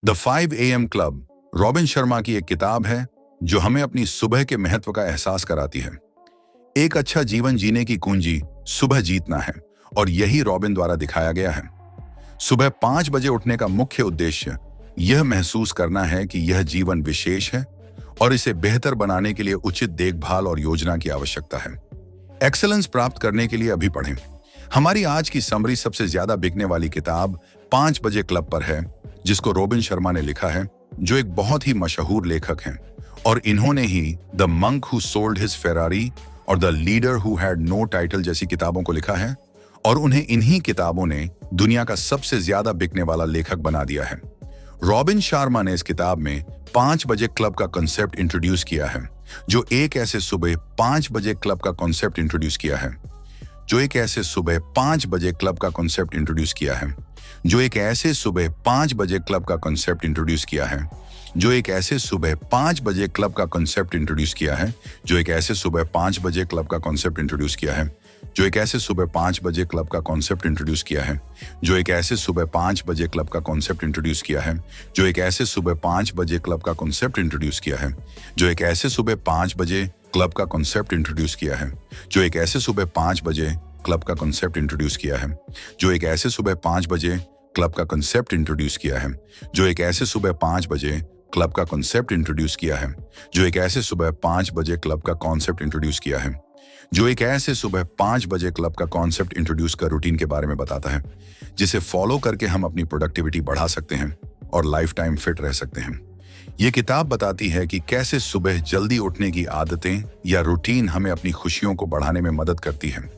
The 5 AM club robin Sharma की एक किताब है जो हमें अपनी सुबह के महत्व का एहसास कराती है। एक अच्छा जीवन जीने की कुंजी सुबह जीतना है और यही रॉबिन द्वारा दिखाया गया है। सुबह 5 बजे उठने का मुख्य उद्देश्य यह महसूस करना है कि यह जीवन विशेष है और इसे बेहतर बनाने के लिए उचित देखभाल और योजना की आवश्यकता है। एक्सेलेंस प्राप्त करने के लिए अभी पढ़ें। हमारी आज की समरी सबसे ज्यादा बिकने वाली किताब 5 बजे क्लब पर है, जिसको रॉबिन शर्मा ने लिखा है, जो एक बहुत ही मशहूर लेखक हैं और इन्होंने ही the monk who sold his Ferrari और the leader who had no title जैसी किताबों को लिखा है और उन्हें इन्हीं किताबों ने दुनिया का सबसे ज्यादा बिकने वाला लेखक बना दिया है। रॉबिन शर्मा ने इस किताब में 5 बजे क्लब का कॉन्सेप्ट इंट्रोड्यूस किया है, जो एक ऐसे सुबह 5 बजे क्लब का कॉन्सेप्ट इंट्रोड्यूस किया है जो एक ऐसे सुबह 5 बजे क्लब का कॉन्सेप्ट इंट्रोड्यूस किया है जो एक ऐसे सुबह 5 बजे क्लब का कॉन्सेप्ट इंट्रोड्यूस किया है जो एक ऐसे सुबह 5 बजे क्लब का कॉन्सेप्ट इंट्रोड्यूस किया है जो एक ऐसे सुबह 5 बजे क्लब का कॉन्सेप्ट इंट्रोड्यूस किया है जो एक ऐसे सुबह 5 बजे क्लब का कॉन्सेप्ट इंट्रोड्यूस किया है जो एक ऐसे सुबह 5 बजे क्लब का कॉन्सेप्ट इंट्रोड्यूस किया है जो एक ऐसे सुबह 5 बजे क्लब का कॉन्सेप्ट इंट्रोड्यूस किया है जो एक ऐसे सुबह 5 बजे क्लब का कॉन्सेप्ट इंट्रोड्यूस किया है जो एक ऐसे सुबह 5 बजे क्लब का कॉन्सेप्ट इंट्रोड्यूस किया है जो एक ऐसे सुबह 5 बजे क्लब का कॉन्सेप्ट इंट्रोड्यूस किया है जो एक ऐसे सुबह 5 बजे क्लब का कॉन्सेप्ट इंट्रोड्यूस किया है जो एक ऐसे सुबह 5 बजे क्लब का कॉन्सेप्ट इंट्रोड्यूस किया है जो एक ऐसे सुबह 5 बजे क्लब का कॉन्सेप्ट इंट्रोड्यूस कर रूटीन के बारे में बताता है, जिसे फॉलो करके हम अपनी प्रोडक्टिविटी बढ़ा सकते हैं और लाइफ टाइम फिट रह सकते हैं। ये किताब बताती है कि कैसे सुबह जल्दी उठने की आदतें या रूटीन हमें अपनी खुशियों को बढ़ाने में मदद करती है।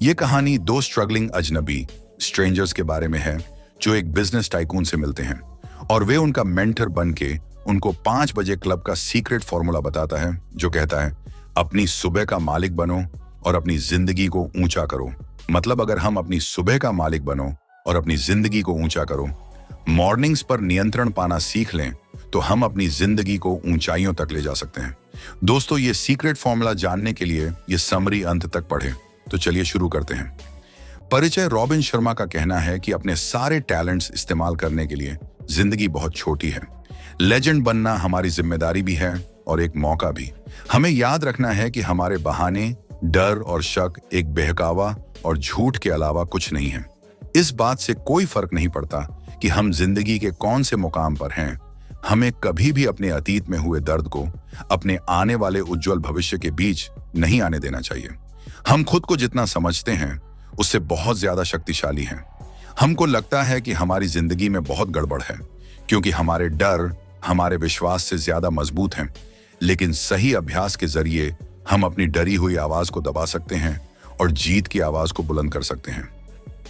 ये कहानी 2 स्ट्रगलिंग अजनबी स्ट्रेंजर्स के बारे में है जो एक बिजनेस टाइकून से मिलते हैं और वे उनका मेंटर बन के उनको 5 बजे क्लब का सीक्रेट फॉर्मूला बताता है, जो कहता है अपनी सुबह का मालिक बनो और अपनी जिंदगी को ऊंचा करो। मतलब अगर हम अपनी सुबह का मालिक बनो और अपनी जिंदगी को ऊंचा करो, मॉर्निंग्स पर नियंत्रण पाना सीख लें, तो हम अपनी जिंदगी को ऊंचाइयों तक ले जा सकते हैं। दोस्तों, ये सीक्रेट फॉर्मूला जानने के लिए ये समरी अंत तक पढ़ें। तो चलिए शुरू करते हैं। परिचय। रॉबिन शर्मा का कहना है कि अपने सारे टैलेंट्स इस्तेमाल करने के लिए जिंदगी बहुत छोटी है। लेजेंड बनना हमारी जिम्मेदारी भी है और एक मौका भी। हमें याद रखना है कि हमारे बहाने, डर और शक एक बहकावा और झूठ के अलावा कुछ नहीं है। इस बात से कोई फर्क नहीं पड़ता कि हम जिंदगी के कौन से मुकाम पर हैं। हमें कभी भी अपने अतीत में हुए दर्द को अपने आने वाले उज्जवल भविष्य के बीच नहीं आने देना चाहिए। हम खुद को जितना समझते हैं उससे बहुत ज्यादा शक्तिशाली हैं। हमको लगता है कि हमारी जिंदगी में बहुत गड़बड़ है क्योंकि हमारे डर हमारे विश्वास से ज्यादा मजबूत हैं, लेकिन सही अभ्यास के जरिए हम अपनी डरी हुई आवाज को दबा सकते हैं और जीत की आवाज को बुलंद कर सकते हैं।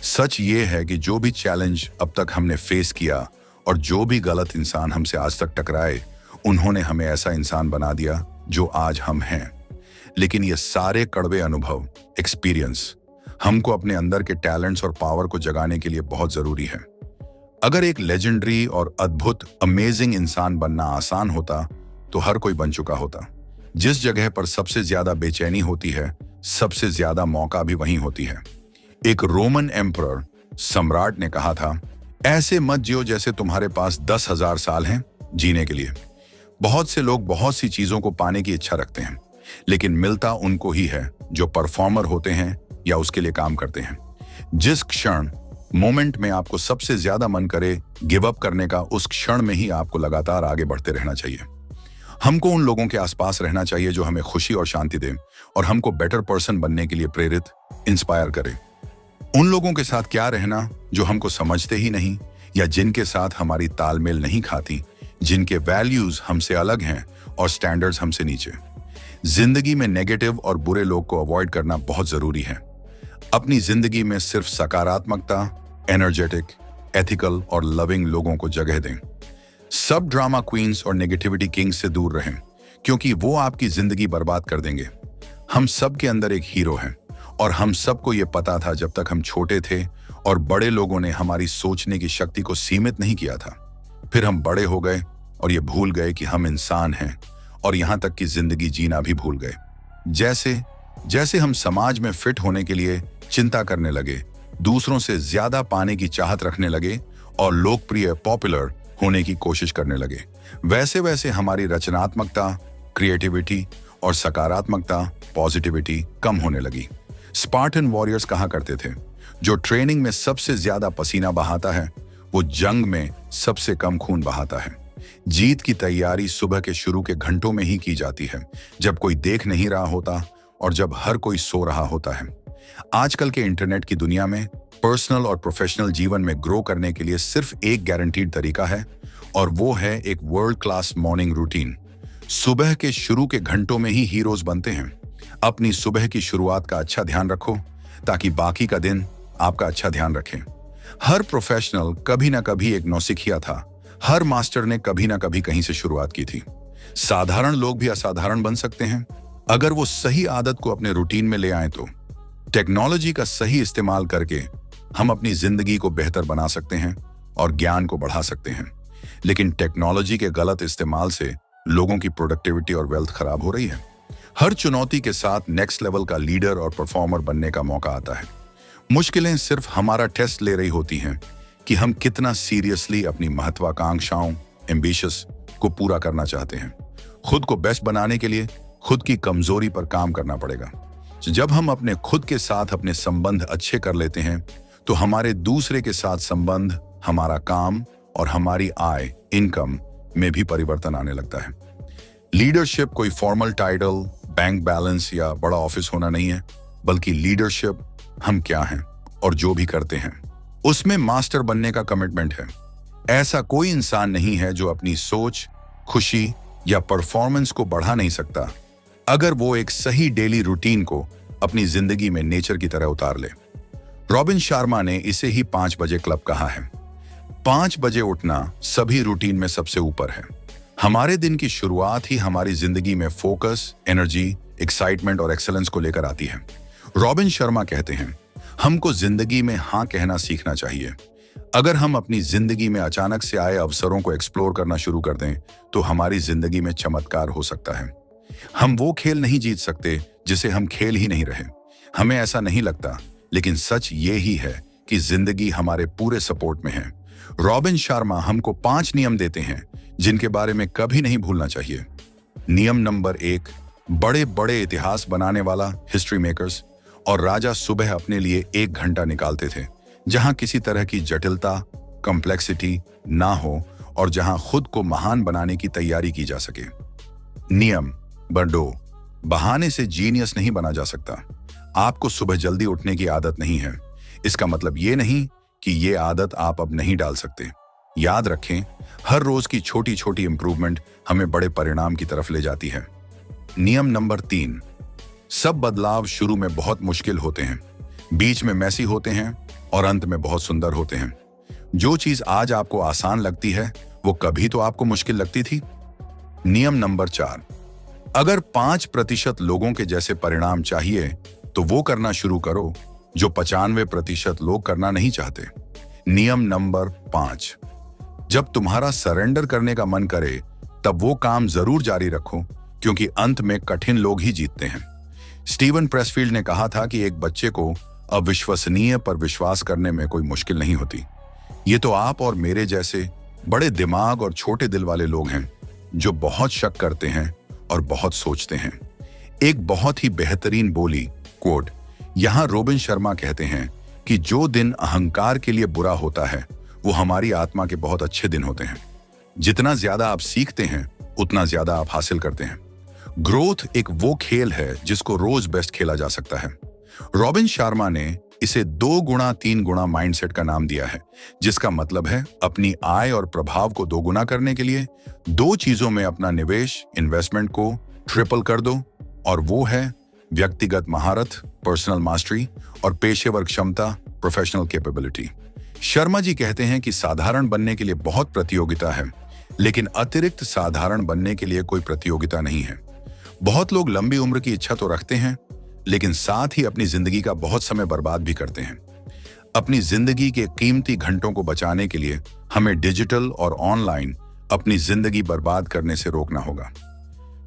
सच ये है कि जो भी चैलेंज अब तक हमने फेस किया और जो भी गलत इंसान हमसे आज तक टकराए, उन्होंने हमें ऐसा इंसान बना दिया जो आज हम हैं। लेकिन ये सारे कड़वे अनुभव, एक्सपीरियंस हमको अपने अंदर के टैलेंट्स और पावर को जगाने के लिए बहुत जरूरी है। अगर एक लेजेंडरी और अद्भुत अमेजिंग इंसान बनना आसान होता तो हर कोई बन चुका होता। जिस जगह पर सबसे ज्यादा बेचैनी होती है, सबसे ज्यादा मौका भी वहीं होती है। एक रोमन एम्परर सम्राट ने कहा था, ऐसे मत जियो जैसे तुम्हारे पास 10,000 साल हैं जीने के लिए। बहुत से लोग बहुत सी चीजों को पाने की इच्छा रखते हैं, लेकिन मिलता उनको ही है जो परफॉर्मर होते हैं या उसके लिए काम करते हैं। जिस क्षण मोमेंट में आपको सबसे ज्यादा मन करे गिव अप करने का, उस क्षण में ही आपको लगातार आगे बढ़ते रहना चाहिए। हमको उन लोगों के आसपास रहना चाहिए जो हमें खुशी और शांति दें और हमको बेटर पर्सन बनने के लिए प्रेरित, इंस्पायर करें। उन लोगों के साथ क्या रहना जो हमको समझते ही नहीं या जिनके साथ हमारी तालमेल नहीं खाती, जिनके वैल्यूज हमसे अलग हैं और स्टैंडर्ड्स हमसे नीचे। जिंदगी में नेगेटिव और बुरे लोग को अवॉइड करना बहुत जरूरी है। अपनी जिंदगी में सिर्फ सकारात्मकता, एनर्जेटिक, एथिकल और लविंग लोगों को जगह दें। सब ड्रामा क्वींस और नेगेटिविटी किंग्स से दूर रहें, क्योंकि वो आपकी जिंदगी बर्बाद कर देंगे। हम सब के अंदर एक हीरो है और हम सबको ये पता था जब तक हम छोटे थे और बड़े लोगों ने हमारी सोचने की शक्ति को सीमित नहीं किया था। फिर हम बड़े हो गए और ये भूल गए कि हम इंसान हैं और यहाँ तक कि जिंदगी जीना भी भूल गए। जैसे जैसे हम समाज में फिट होने के लिए चिंता करने लगे, दूसरों से ज्यादा पाने की चाहत रखने लगे और लोकप्रिय, पॉपुलर होने की कोशिश करने लगे, वैसे वैसे हमारी रचनात्मकता, क्रिएटिविटी और सकारात्मकता, पॉजिटिविटी कम होने लगी। स्पार्टन वॉरियर्स कहा करते थे, जो ट्रेनिंग में सबसे ज्यादा पसीना बहाता है वो जंग में सबसे कम खून बहाता है। जीत की तैयारी सुबह के शुरू के घंटों में ही की जाती है, जब कोई देख नहीं रहा होता और जब हर कोई सो रहा होता है। आजकल के इंटरनेट की दुनिया में पर्सनल और प्रोफेशनल जीवन में ग्रो करने के लिए सिर्फ एक गारंटीड तरीका है, और वो है एक वर्ल्ड क्लास मॉर्निंग रूटीन। सुबह के शुरू के घंटों में ही हीरोज बनते हैं। अपनी सुबह की शुरुआत का अच्छा ध्यान रखो, ताकि बाकी का दिन आपका अच्छा ध्यान रखें। हर प्रोफेशनल कभी ना कभी एक नौसिखिया था। हर मास्टर ने कभी ना कभी कहीं से शुरुआत की थी। साधारण लोग भी असाधारण बन सकते हैं, अगर वो सही आदत को अपने रूटीन में ले आए तो। टेक्नोलॉजी का सही इस्तेमाल करके हम अपनी जिंदगी को बेहतर बना सकते हैं और ज्ञान को बढ़ा सकते हैं, लेकिन टेक्नोलॉजी के गलत इस्तेमाल से लोगों की प्रोडक्टिविटी और वेल्थ खराब हो रही है। हर चुनौती के साथ नेक्स्ट लेवल का लीडर और परफॉर्मर बनने का मौका आता है। मुश्किलें सिर्फ हमारा टेस्ट ले रही होती हैं कि हम कितना सीरियसली अपनी महत्वाकांक्षाओं, एम्बिशस को पूरा करना चाहते हैं। खुद को बेस्ट बनाने के लिए खुद की कमजोरी पर काम करना पड़ेगा। जब हम अपने खुद के साथ अपने संबंध अच्छे कर लेते हैं, तो हमारे दूसरे के साथ संबंध, हमारा काम और हमारी आय, इनकम में भी परिवर्तन आने लगता है। लीडरशिप कोई फॉर्मल टाइटल, बैंक बैलेंस या बड़ा ऑफिस होना नहीं है, बल्कि लीडरशिप हम क्या हैं और जो भी करते हैं उसमें मास्टर बनने का कमिटमेंट है। ऐसा कोई इंसान नहीं है जो अपनी सोच, खुशी या परफॉर्मेंस को बढ़ा नहीं सकता, अगर वो एक सही डेली रूटीन को अपनी जिंदगी में नेचर की तरह उतार ले। रॉबिन शर्मा ने इसे ही 5 बजे क्लब कहा है। 5 बजे उठना सभी रूटीन में सबसे ऊपर है। हमारे दिन की शुरुआत ही हमारी जिंदगी में फोकस, एनर्जी, एक्साइटमेंट और एक्सेलेंस को लेकर आती है। रॉबिन शर्मा कहते हैं, हमको जिंदगी में हाँ कहना सीखना चाहिए। अगर हम अपनी जिंदगी में अचानक से आए अवसरों को एक्सप्लोर करना शुरू कर दें, तो हमारी जिंदगी में चमत्कार हो सकता है। हम वो खेल नहीं जीत सकते जिसे हम खेल ही नहीं रहे। हमें ऐसा नहीं लगता, लेकिन सच ये ही है कि जिंदगी हमारे पूरे सपोर्ट में है। रॉबिन शर्मा हमको 5 नियम देते हैं जिनके बारे में कभी नहीं भूलना चाहिए। नियम नंबर 1, बड़े बड़े इतिहास बनाने वाला हिस्ट्री मेकर्स और राजा सुबह अपने लिए 1 घंटा निकालते थे, जहां किसी तरह की जटिलता, कॉम्प्लेक्सिटी ना हो और जहां खुद को महान बनाने की तैयारी की जा सके। नियम नंबर 2, बहाने से जीनियस नहीं बना जा सकता। आपको सुबह जल्दी उठने की आदत नहीं है, इसका मतलब ये नहीं कि ये आदत आप अब नहीं डाल सकते। याद रखें, हर रोज की छोटी छोटी इंप्रूवमेंट हमें बड़े परिणाम की तरफ ले जाती है। नियम नंबर 3, सब बदलाव शुरू में बहुत मुश्किल होते हैं, बीच में मैसी होते हैं और अंत में बहुत सुंदर होते हैं। जो चीज आज आपको आसान लगती है, वो कभी तो आपको मुश्किल लगती थी। नियम नंबर 4, अगर 5% लोगों के जैसे परिणाम चाहिए, तो वो करना शुरू करो जो 95% लोग करना नहीं चाहते। नियम नंबर 5, जब तुम्हारा सरेंडर करने का मन करे, तब वो काम जरूर जारी रखो, क्योंकि अंत में कठिन लोग ही जीतते हैं। स्टीवन प्रेसफील्ड ने कहा था कि एक बच्चे को अविश्वसनीय पर विश्वास करने में कोई मुश्किल नहीं होती। ये तो आप और मेरे जैसे बड़े दिमाग और छोटे दिल वाले लोग हैं, जो बहुत शक करते हैं और बहुत सोचते हैं। एक बहुत ही बेहतरीन बोली, कोट, यहां रॉबिन शर्मा कहते हैं कि जो दिन अहंकार के लिए बुरा होता है, वो हमारी आत्मा के बहुत अच्छे दिन होते हैं। जितना ज्यादा आप सीखते हैं, उतना ज्यादा आप हासिल करते हैं। ग्रोथ एक वो खेल है जिसको रोज बेस्ट खेला जा सकता है। रॉबिन शर्मा ने इसे 2 गुना 3 गुना माइंडसेट का नाम दिया है, जिसका मतलब है अपनी आय और प्रभाव को 2 गुना करने के लिए 2 चीजों में अपना निवेश, इन्वेस्टमेंट को ट्रिपल कर दो, और वो है व्यक्तिगत महारत, पर्सनल मास्टरी, और पेशेवर क्षमता, प्रोफेशनल कैपेबिलिटी। शर्मा जी कहते हैं कि साधारण बनने के लिए बहुत प्रतियोगिता है, लेकिन अतिरिक्त साधारण बनने के लिए कोई प्रतियोगिता नहीं है। बहुत लोग लंबी उम्र की इच्छा तो रखते हैं, लेकिन साथ ही अपनी जिंदगी का बहुत समय बर्बाद भी करते हैं। अपनी जिंदगी के कीमती घंटों को बचाने के लिए हमें डिजिटल और ऑनलाइन अपनी जिंदगी बर्बाद करने से रोकना होगा।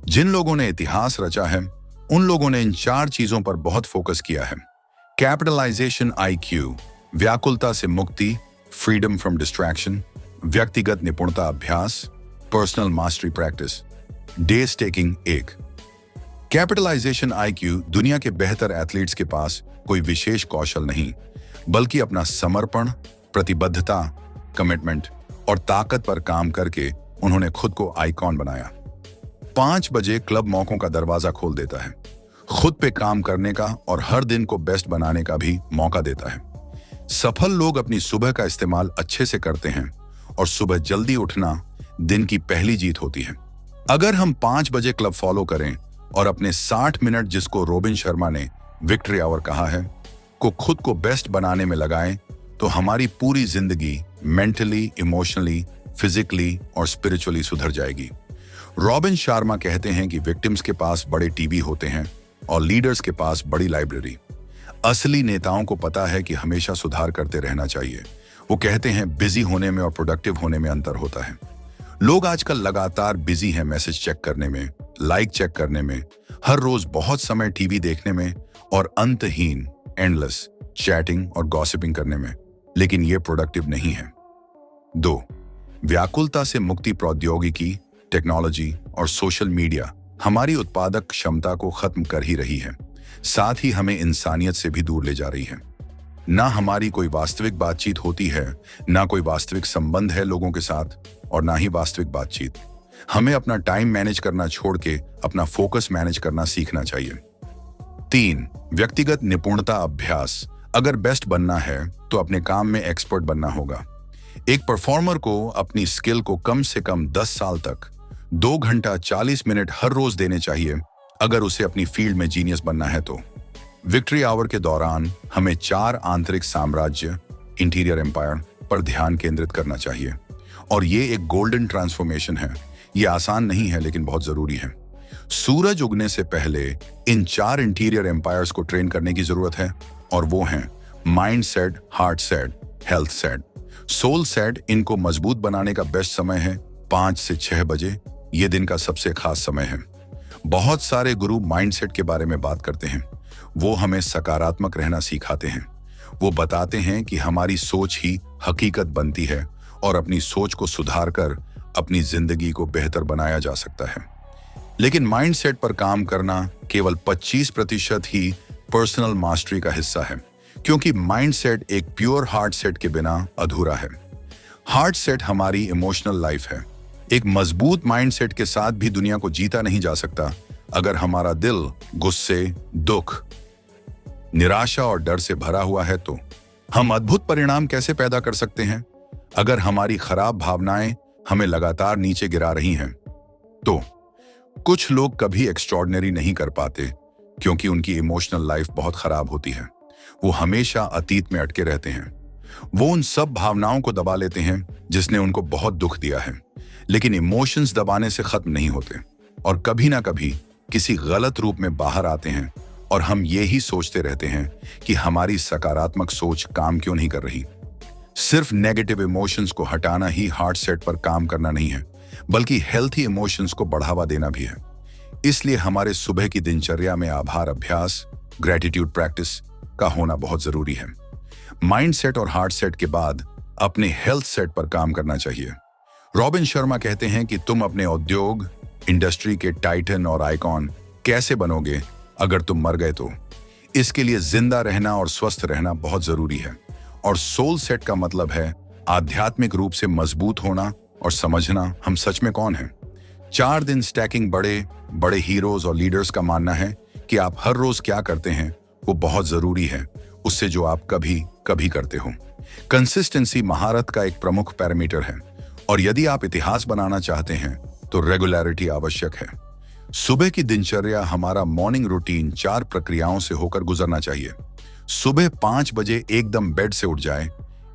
जिन लोगों ने इतिहास रचा है, उन लोगों ने इन 4 चीजों पर बहुत फोकस किया है। कैपिटलाइजेशन IQ, व्याकुलता से मुक्ति, फ्रीडम फ्रॉम डिस्ट्रैक्शन, व्यक्तिगत निपुणता अभ्यास, personal mastery practice. Days taking 1। Capitalization IQ. दुनिया के बेहतर एथलीट्स के पास कोई विशेष कौशल नहीं, बल्कि अपना समर्पण, प्रतिबद्धता, कमिटमेंट और ताकत पर काम करके उन्होंने खुद को आइकॉन बनाया। 5 बजे क्लब मौकों का दरवाजा खोल देता है, खुद पे काम करने का और हर दिन को बेस्ट बनाने का भी मौका देता है। सफल लोग अपनी सुबह का इस्तेमाल अच्छे से करते हैं और सुबह जल्दी उठना दिन की पहली जीत होती है। अगर हम 5 बजे क्लब फॉलो करें और अपने 60 मिनट, जिसको रॉबिन शर्मा ने विक्ट्री आवर कहा है, को खुद को बेस्ट बनाने में लगाएं, तो हमारी पूरी जिंदगी मेंटली, इमोशनली, फिजिकली और स्पिरिचुअली सुधर जाएगी। रॉबिन शर्मा कहते हैं कि विक्टिम्स के पास बड़े टीवी होते हैं और लीडर्स के पास बड़ी लाइब्रेरी। असली नेताओं को पता है कि हमेशा सुधार करते रहना चाहिए। वो कहते हैं बिजी होने में और प्रोडक्टिव होने में अंतर होता है। लोग आजकल लगातार बिजी हैं मैसेज चेक करने में, लाइक चेक करने में, हर रोज बहुत समय टीवी देखने में और अंतहीन एंडलेस चैटिंग और गॉसिपिंग करने में, लेकिन ये प्रोडक्टिव नहीं है। 2। व्याकुलता से मुक्ति। प्रौद्योगिकी, टेक्नोलॉजी और सोशल मीडिया हमारी उत्पादक क्षमता को खत्म कर ही रही है, साथ ही हमें इंसानियत से भी दूर ले जा रही है। ना हमारी कोई वास्तविक बातचीत होती है, ना कोई वास्तविक संबंध है लोगों के साथ, और ना ही वास्तविक बातचीत। हमें अपना टाइम मैनेज करना छोड़ के अपना फोकस मैनेज करना सीखना चाहिए। 3। व्यक्तिगत निपुणता अभ्यास। अगर बेस्ट बनना है तो अपने काम में एक्सपर्ट बनना होगा। एक परफॉर्मर को अपनी स्किल को कम से कम 10 साल तक 2 घंटा 40 मिनट हर रोज देने चाहिए, अगर उसे अपनी फील्ड में जीनियस बनना है तो। विक्ट्री आवर के दौरान हमें 4 आंतरिक साम्राज्य, इंटीरियर एम्पायर पर ध्यान केंद्रित करना चाहिए, और ये एक गोल्डन ट्रांसफॉर्मेशन है। ये आसान नहीं है, लेकिन बहुत जरूरी है। सूरज उगने से पहले इन 4 इंटीरियर एम्पायर्स को ट्रेन करने की जरूरत है, और वो हैं mind set, heart set, health set, soul set. इनको मजबूत बनाने का बेस्ट समय है 5 से 6 बजे। ये दिन का सबसे खास समय है। बहुत सारे गुरु माइंडसेट के बारे में बात करते हैं। वो हमें सकारात्मक रहना सिखाते हैं। वो बताते हैं कि हमारी सोच ही हकीकत बनती है और अपनी सोच को सुधार कर अपनी जिंदगी को बेहतर बनाया जा सकता है। लेकिन माइंडसेट पर काम करना केवल 25% ही पर्सनल मास्टरी का हिस्सा है, क्योंकि माइंडसेट एक प्योर हार्ट सेट के बिना अधूरा है। हार्ट सेट हमारी इमोशनल लाइफ है। एक मजबूत माइंडसेट के साथ भी दुनिया को जीता नहीं जा सकता अगर हमारा दिल गुस्से, दुख, निराशा और डर से भरा हुआ है। तो हम अद्भुत परिणाम कैसे पैदा कर सकते हैं अगर हमारी खराब भावनाएं हमें लगातार नीचे गिरा रही हैं? तो कुछ लोग कभी एक्स्ट्रॉर्डिनरी नहीं कर पाते क्योंकि उनकी इमोशनल लाइफ बहुत खराब होती है। वो हमेशा अतीत में अटके रहते हैं। वो उन सब भावनाओं को दबा लेते हैं जिसने उनको बहुत दुख दिया है। लेकिन इमोशंस दबाने से खत्म नहीं होते और कभी ना कभी किसी गलत रूप में बाहर आते हैं, और हम ये ही सोचते रहते हैं कि हमारी सकारात्मक सोच काम क्यों नहीं कर रही। सिर्फ नेगेटिव इमोशंस को हटाना ही हार्ट सेट पर काम करना नहीं है, बल्कि हेल्थी इमोशंस को बढ़ावा देना भी है। इसलिए हमारे सुबह की दिनचर्या में आभार अभ्यास, ग्रेटिट्यूड प्रैक्टिस का होना बहुत जरूरी है। माइंड सेट और हार्ट सेट के बाद अपने हेल्थ सेट पर काम करना चाहिए। रॉबिन शर्मा कहते हैं कि तुम अपने उद्योग, इंडस्ट्री के टाइटन और आइकॉन कैसे बनोगे अगर तुम मर गए तो। इसके लिए जिंदा रहना और स्वस्थ रहना बहुत जरूरी है। और सोल सेट का मतलब है आध्यात्मिक रूप से मजबूत होना और समझना हम सच में कौन हैं। 4 दिन स्टैकिंग। बड़े बड़े हीरोज और लीडर्स का मानना है कि आप हर रोज क्या करते हैं वो बहुत जरूरी है उससे जो आप कभी कभी करते हो। कंसिस्टेंसी महारत का एक प्रमुख पैरामीटर है, और यदि आप इतिहास बनाना चाहते हैं तो रेगुलरिटी आवश्यक है। सुबह की दिनचर्या, हमारा मॉर्निंग रूटीन 4 प्रक्रियाओं से होकर गुजरना चाहिए। सुबह 5 बजे एकदम बेड से उठ जाए,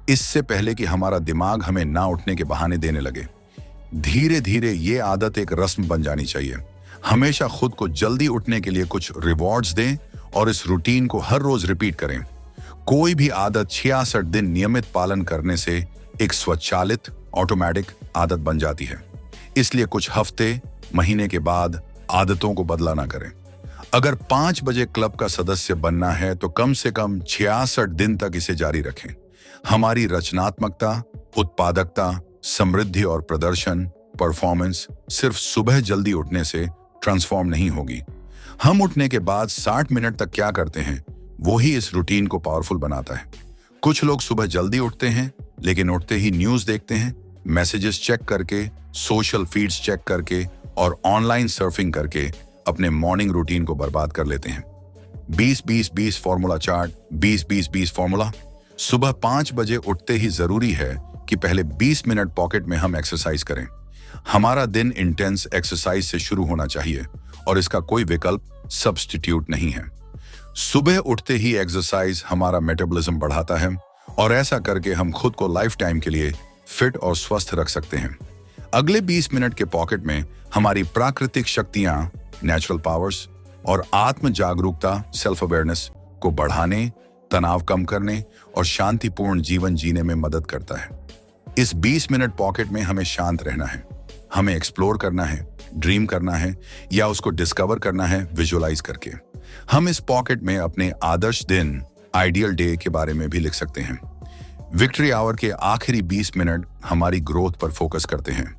इससे पहले कि हमारा दिमाग हमें ना उठने के बहाने देने लगे। धीरे धीरे ये आदत एक रस्म बन जानी चाहिए। हमेशा खुद को जल्दी उठने के लिए कुछ रिवॉर्ड्स दें और इस रूटीन को हर रोज रिपीट करें। कोई भी आदत 66 दिन नियमित पालन करने से एक स्वचालित ऑटोमेटिक आदत बन जाती है। इसलिए कुछ हफ्ते, महीने के बाद आदतों को बदला ना करें। अगर 5 बजे क्लब का सदस्य बनना है तो कम से कम 66 दिन तक इसे जारी रखें। हमारी रचनात्मकता, उत्पादकता समृद्धि और प्रदर्शन, परफॉर्मेंस सिर्फ सुबह जल्दी उठने से ट्रांसफॉर्म नहीं होगी। हम उठने के बाद 60 मिनट तक क्या करते हैं, वो ही इस रूटीन को पावरफुल बनाता है। कुछ लोग सुबह जल्दी उठते हैं, लेकिन उठते ही न्यूज़ देखते हैं, मैसेजेस चेक करके, सोशल फीड्स चेक करके और ऑनलाइन सर्फिंग करके अपने मॉर्निंग रूटीन को बर्बाद कर लेते हैं। 20-20-20 फॉर्मूला चार्ट, 20-20-20 फॉर्मूला। सुबह 5 बजे उठते ही जरूरी है कि पहले 20 मिनट पॉकेट में हम एक्सरसाइज करें। हमारा दिन इंटेंस एक्सरसाइज से शुरू होना चाहिए और इसका कोई विकल्प सब्स्टिट्यूट नहीं है। सुबह उठते ही एक्सरसाइज हमारा मेटाबॉलिज्म बढ़ाता है और ऐसा करके हम खुद को लाइफ टाइम के लिए फिट और स्वस्थ रख सकते हैं। अगले 20 मिनट के पॉकेट में हमारी प्राकृतिक शक्तियां, नेचुरल पावर्स और आत्म जागरूकता, सेल्फ अवेयरनेस को बढ़ाने, तनाव कम करने और शांतिपूर्ण जीवन जीने में मदद करता है। इस 20 मिनट पॉकेट में हमें शांत रहना है, हमें एक्सप्लोर करना है, ड्रीम करना है या उसको डिस्कवर करना है विजुअलाइज करके। हम इस पॉकेट में अपने आदर्श दिन, आइडियल डे के बारे में भी लिख सकते हैं। विक्ट्री आवर के आखिरी 20 मिनट हमारी ग्रोथ पर फोकस करते हैं।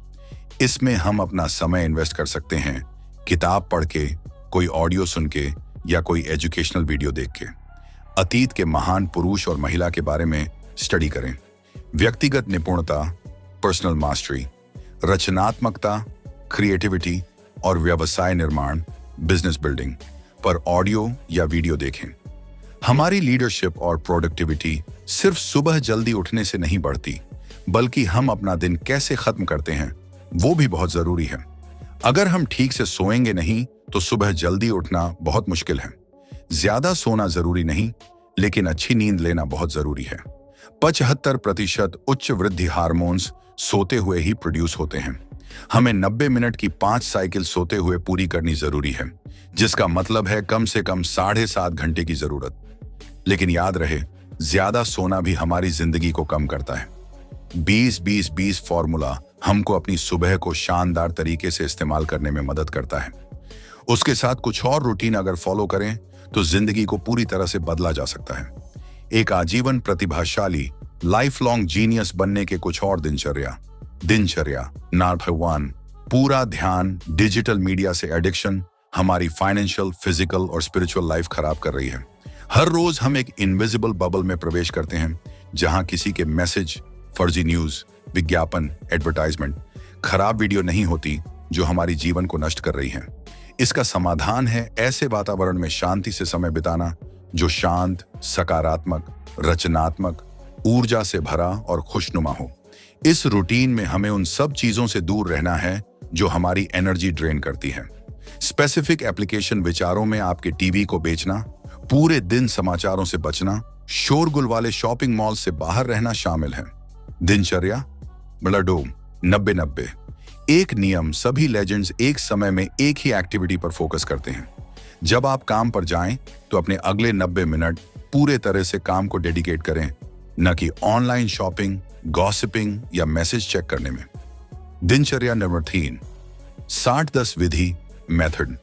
इसमें हम अपना समय इन्वेस्ट कर सकते हैं, किताब पढ़ के, कोई ऑडियो सुन के या कोई एजुकेशनल वीडियो देख के। अतीत के महान पुरुष और महिला के बारे में स्टडी करें। व्यक्तिगत निपुणता, पर्सनल मास्टरी, रचनात्मकता, क्रिएटिविटी और व्यवसाय निर्माण, बिजनेस बिल्डिंग पर ऑडियो या वीडियो देखें। हमारी लीडरशिप और प्रोडक्टिविटी सिर्फ सुबह जल्दी उठने से नहीं बढ़ती, बल्कि हम अपना दिन कैसे खत्म करते हैं वो भी बहुत जरूरी है। अगर हम ठीक से सोएंगे नहीं तो सुबह जल्दी उठना बहुत मुश्किल है। ज्यादा सोना जरूरी नहीं, लेकिन अच्छी नींद लेना बहुत जरूरी है। 75% उच्च वृद्धि हार्मोन्स सोते हुए ही प्रोड्यूस होते हैं। हमें 90 मिनट की 5 साइकिल सोते हुए पूरी करनी जरूरी है, जिसका मतलब है कम से कम 7.5 घंटे की जरूरत। लेकिन याद रहे, ज्यादा सोना भी हमारी जिंदगी को कम करता है। 20-20-20 फॉर्मूला हमको अपनी सुबह को शानदार तरीके से इस्तेमाल करने में मदद करता है। उसके साथ कुछ और रूटीन अगर फॉलो करें तो जिंदगी को पूरी तरह से बदला जा सकता है। एक आजीवन प्रतिभाशाली, लाइफ लॉन्ग जीनियस बनने के कुछ और दिनचर्या ना भगवान। पूरा ध्यान डिजिटल मीडिया से एडिक्शन हमारी फाइनेंशियल, फिजिकल और स्पिरिचुअल लाइफ खराब कर रही है। हर रोज हम एक इनविजिबल बबल में प्रवेश करते हैं, जहां किसी के मैसेज, फर्जी न्यूज, विज्ञापन, एडवर्टाइजमेंट, खराब वीडियो नहीं होती जो हमारी जीवन को नष्ट कर रही है। इसका समाधान है ऐसे वातावरण में शांति से समय बिताना जो शांत, सकारात्मक, रचनात्मक, ऊर्जा से भरा और खुशनुमा हो। इस रूटीन में हमें उन सब चीजों से दूर रहना है जो हमारी एनर्जी ड्रेन करती है। स्पेसिफिक एप्लीकेशन विचारों में आपके टीवी को बेचना, पूरे दिन समाचारों से बचना, शोरगुल वाले शॉपिंग मॉल से बाहर रहना शामिल है। दिनचर्या ब्लडो 90-90। एक नियम, सभी लेजेंड्स एक समय में एक ही एक्टिविटी पर फोकस करते हैं। जब आप काम पर जाएं तो अपने अगले 90 मिनट पूरे तरह से काम को डेडिकेट करें, न कि ऑनलाइन शॉपिंग, गॉसिपिंग या मैसेज चेक करने में। दिनचर्या नंबर 3, 60-10 विधि मेथड।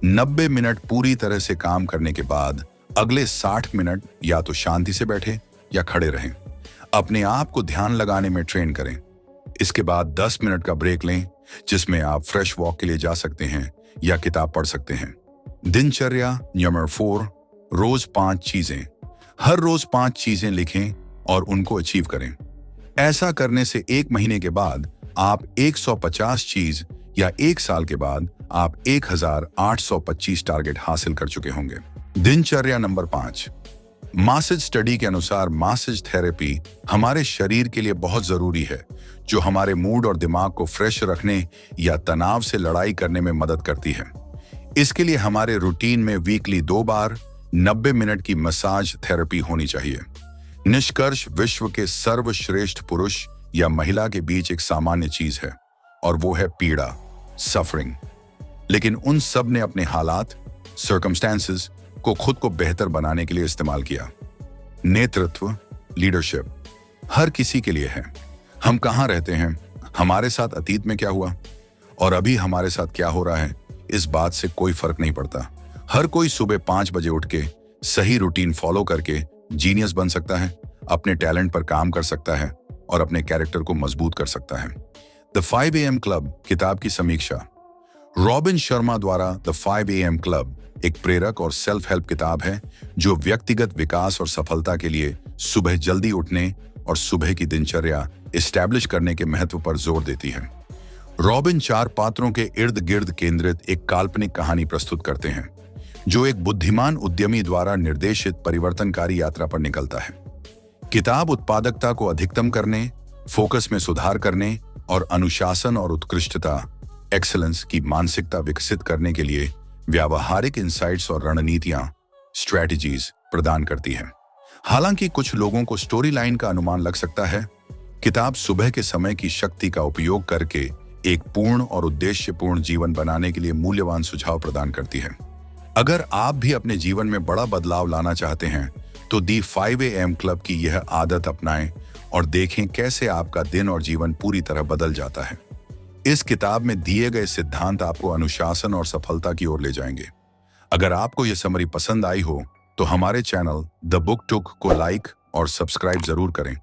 90 मिनट पूरी तरह से काम करने के बाद अगले 60 मिनट या तो शांति से बैठे या खड़े रहें। अपने आप को ध्यान लगाने में ट्रेन करें। इसके बाद 10 मिनट का ब्रेक लें, जिसमें आप फ्रेश वॉक के लिए जा सकते हैं या किताब पढ़ सकते हैं। दिनचर्या नंबर 4, रोज 5 चीजें। हर रोज 5 चीजें लिखें और उनको अचीव करें। ऐसा करने से 1 महीने के बाद आप 150 चीज या 1 साल के बाद आप 1825 टारगेट हासिल कर चुके होंगे। दिनचर्या नंबर 5, मासेज स्टडी के अनुसार मासेज थेरेपी हमारे शरीर के लिए बहुत जरूरी है, जो हमारे मूड और दिमाग को फ्रेश रखने या तनाव से लड़ाई करने में मदद करती है। इसके लिए हमारे रूटीन में वीकली 2 बार 90 मिनट की मसाज थेरेपी होनी चाहिए। निष्कर्ष, विश्व के सर्वश्रेष्ठ पुरुष या महिला के बीच एक सामान्य चीज है और वो है पीड़ा, सफरिंग। लेकिन उन सब ने अपने हालात, सर्कमस्टेंसेस को खुद को बेहतर बनाने के लिए इस्तेमाल किया। नेतृत्व, लीडरशिप हर किसी के लिए है। हम कहाँ रहते हैं, हमारे साथ अतीत में क्या हुआ और अभी हमारे साथ क्या हो रहा है, इस बात से कोई फर्क नहीं पड़ता। हर कोई सुबह 5 बजे उठ के सही रूटीन फॉलो करके जीनियस बन सकता है, अपने टैलेंट पर काम कर सकता है और अपने कैरेक्टर को मजबूत कर सकता है। द 5 AM क्लब किताब की समीक्षा। रॉबिन शर्मा द्वारा द 5 AM क्लब एक प्रेरक और सेल्फ हेल्प किताब है जो व्यक्तिगत विकास और सफलता के लिए सुबह जल्दी उठने और सुबह की दिनचर्या एस्टैब्लिश करने के महत्व पर जोर देती है। रॉबिन 4 पात्रों के इर्द गिर्द केंद्रित एक काल्पनिक कहानी प्रस्तुत करते हैं जो एक बुद्धिमान उद्यमी द्वारा निर्देशित परिवर्तनकारी यात्रा पर निकलता है। किताब उत्पादकता को अधिकतम करने, फोकस में सुधार करने और अनुशासन और उत्कृष्टता एक्सेलेंस की मानसिकता विकसित करने के लिए व्यावहारिक इंसाइट्स और रणनीतियां स्ट्रेटजीज प्रदान करती है। हालांकि कुछ लोगों को स्टोरी लाइन का अनुमान लग सकता है, किताब सुबह के समय की शक्ति का उपयोग करके एक पूर्ण और उद्देश्यपूर्ण जीवन बनाने के लिए मूल्यवान सुझाव प्रदान करती है। अगर आप भी अपने जीवन में बड़ा बदलाव लाना चाहते हैं तो दी 5 AM क्लब की यह आदत अपनाएं और देखें कैसे आपका दिन और जीवन पूरी तरह बदल जाता है। इस किताब में दिए गए सिद्धांत आपको अनुशासन और सफलता की ओर ले जाएंगे। अगर आपको यह समरी पसंद आई हो तो हमारे चैनल द बुक टुक को लाइक और सब्सक्राइब जरूर करें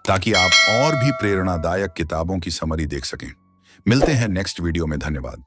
ताकि आप और भी प्रेरणादायक किताबों की समरी देख सकें। मिलते हैं नेक्स्ट वीडियो में। धन्यवाद।